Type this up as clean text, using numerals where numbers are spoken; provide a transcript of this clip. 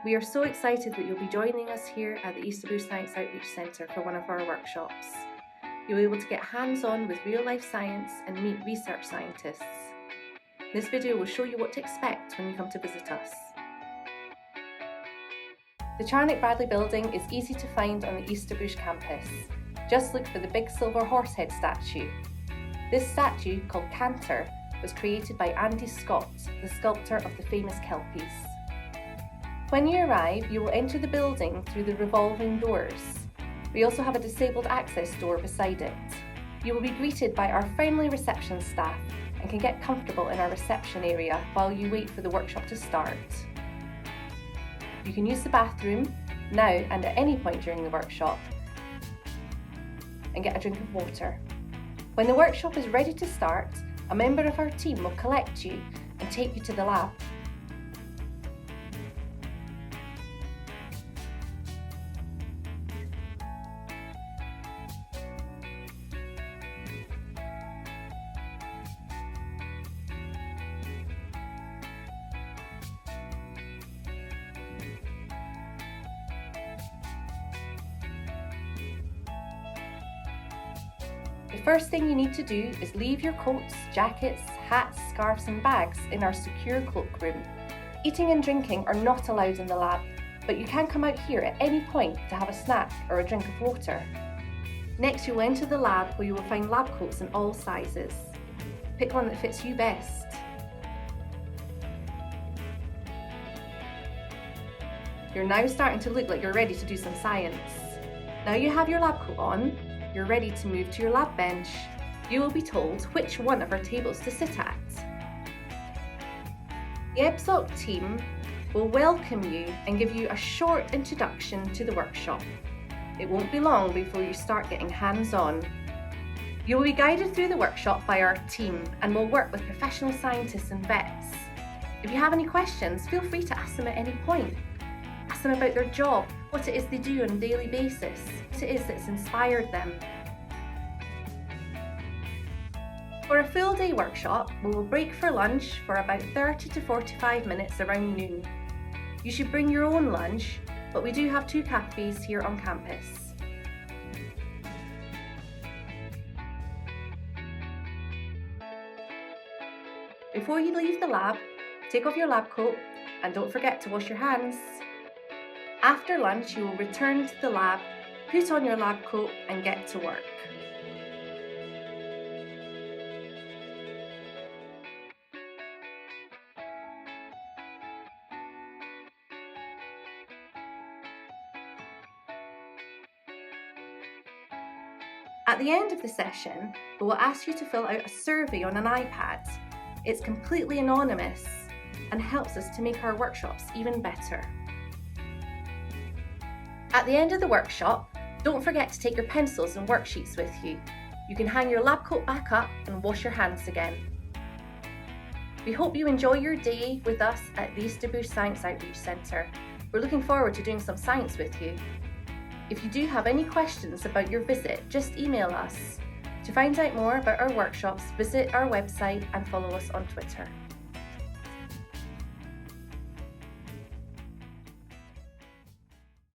We are so excited that you'll be joining us here at the At Ebsoc Science Outreach Centre for one of our workshops. You'll be able to get hands-on with real-life science and meet research scientists. This video will show you what to expect when you come to visit us. The Charnock-Bradley building is easy to find on the Easterbrook campus. Just look for the big silver horsehead statue. This statue, called Cantor, was created by Andy Scott, the sculptor of the famous Kelpies. When you arrive, you will enter the building through the revolving doors. We also have a disabled access door beside it. You will be greeted by our friendly reception staff and can get comfortable in our reception area while you wait for the workshop to start. You can use the bathroom now and at any point during the workshop and get a drink of water. When the workshop is ready to start, a member of our team will collect you and take you to the lab. The first thing you need to do is leave your coats, jackets, hats, scarves and bags in our secure cloakroom. Eating and drinking are not allowed in the lab, but you can come out here at any point to have a snack or a drink of water. Next, you will enter the lab where you will find lab coats in all sizes. Pick one that fits you best. You're now starting to look like you're ready to do some science. Now you have your lab coat on, you're ready to move to your lab bench. You will be told which one of our tables to sit at. The Ebsoc team will welcome you and give you a short introduction to the workshop. It won't be long before you start getting hands-on. You will be guided through the workshop by our team and will work with professional scientists and vets. If you have any questions, feel free to ask them at any point. Ask them about their job, what it is they do on a daily basis, what it is that's inspired them. For a full day workshop, we will break for lunch for about 30 to 45 minutes around noon. You should bring your own lunch, but we do have 2 cafes here on campus. Before you leave the lab, take off your lab coat and don't forget to wash your hands. After lunch, you will return to the lab, put on your lab coat and get to work. At the end of the session, we will ask you to fill out a survey on an iPad. It's completely anonymous and helps us to make our workshops even better. At the end of the workshop, don't forget to take your pencils and worksheets with you. You can hang your lab coat back up and wash your hands again. We hope you enjoy your day with us at the Easterbrook Science Outreach Centre. We're looking forward to doing some science with you. If you do have any questions about your visit, just email us. To find out more about our workshops, visit our website and follow us on Twitter.